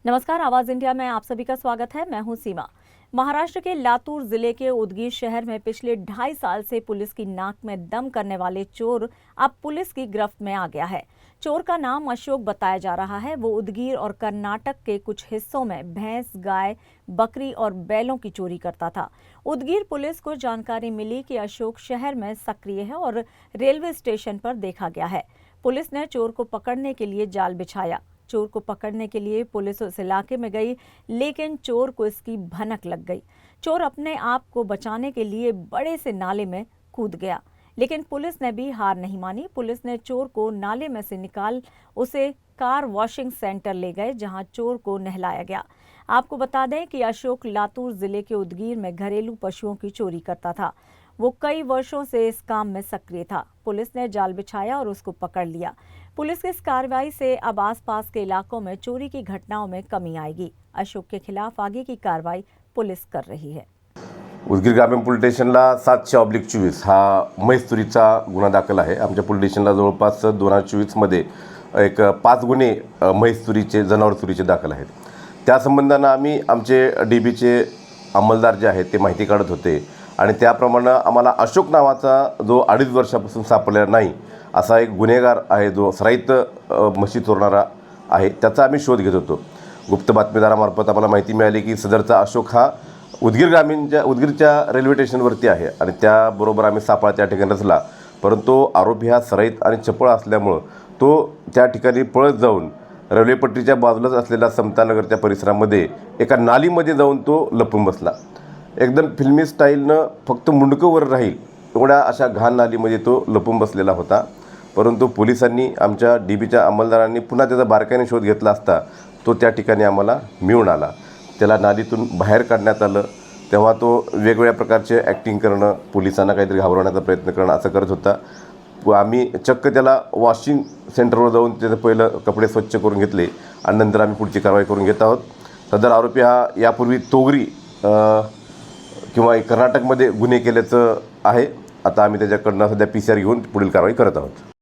नमस्कार, आवाज इंडिया में आप सभी का स्वागत है। मैं हूं सीमा। महाराष्ट्र के लातूर जिले के उदगीर शहर में पिछले 2.5 साल से पुलिस की नाक में दम करने वाले चोर अब पुलिस की गिरफ्त में आ गया है। चोर का नाम अशोक बताया जा रहा है। वो उदगीर और कर्नाटक के कुछ हिस्सों में भैंस, गाय, बकरी और बैलों की चोरी करता था। उदगीर पुलिस को जानकारी मिली कि अशोक शहर में सक्रिय है और रेलवे स्टेशन पर देखा गया है। पुलिस ने चोर को पकड़ने के लिए जाल बिछाया। चोर को पकड़ने के लिए पुलिस उस इलाके में गई, लेकिन चोर को इसकी भनक लग गई। चोर अपने आप को बचाने के लिए बड़े से नाले में कूद गया, लेकिन पुलिस ने भी हार नहीं मानी। पुलिस ने चोर को नाले में से निकाल उसे कार वॉशिंग सेंटर ले गए, जहां चोर को नहलाया गया। आपको बता दें कि अशोक लातूर जिले के उदगीर में घरेलू पशुओं की चोरी करता था। वो कई वर्षों से इस काम में सक्रिय था। पुलिस ने जाल बिछाया और उसको पकड़ लिया। पुलिस की इस कार्रवाई से अब आसपास के इलाकों में चोरी की घटनाओं में कमी आएगी। अशोक के खिलाफ आगे की कार्रवाई पुलिस कर रही है। उदगीर ग्रामीण पोलीस स्टेशनला 7/24 हा म्हैस चोरीचा गुन्हा दाखल आहे। आमच्या पोलीस स्टेशनला जवळपास 2024 मध्ये एक 5 गुन्हे म्हैस चोरीचे, जनावर चोरीचे दाखल आहेत। त्या संबंधानं आम्ही आमचे डीबीचे अंमलदार जे आहेत ते माहिती काढत होते आणि त्याप्रमाणे आम्हाला अशोक नावाचा जो 2.5 वर्षापासून सापडलेला नाही असा एक गुन्हेगार आहे, जो सराईत म्हशी चोरणारा आहे, त्याचा आम्ही शोध घेत होतो। गुप्त बातमीदारामार्फत आम्हाला माहिती मिळाली की सदरचा अशोक हा उदगीरच्या रेल्वे स्टेशनवरती आहे आणि त्याबरोबर आम्ही सापळा त्या ठिकाणी रचला, परंतु आरोपी हा सराईत आणि चपळ असल्यामुळं तो त्या ठिकाणी पळत जाऊन रेल्वे पट्टीच्या बाजूलाच असलेल्या समतानगरच्या परिसरामध्ये एका नालीमध्ये जाऊन तो लपून बसला। एकदम फिल्मी स्टाईलनं फक्त मुंडकं वर राहील एवढ्या अशा घाण नालीमध्ये तो लपून बसलेला होता। परंतु पोलिसांनी, आमच्या डीबीच्या अंमलदारांनी पुन्हा त्याचा बारकाईने शोध घेतला असता तो त्या ठिकाणी आम्हाला मिळून आला। त्याला नालीतून बाहेर काढण्यात आलं, तेव्हा तो वेगवेगळ्या प्रकारचे ॲक्टिंग करणं, पोलिसांना काहीतरी घाबरवण्याचा प्रयत्न करणं असं करत होता। आम्ही चक्क त्याला वॉशिंग सेंटरवर जाऊन त्याचे पहिलं कपडे स्वच्छ करून घेतले आणि नंतर आम्ही पुढची कारवाई करून घेत आहोत। सदर आरोपी हा यापूर्वी तोगरी किंवा कर्नाटकमध्ये गुन्हे केल्याचं आहे। आता आम्ही त्याच्याकडनं सध्या PCR घेऊन पुढील कारवाई करत आहोत।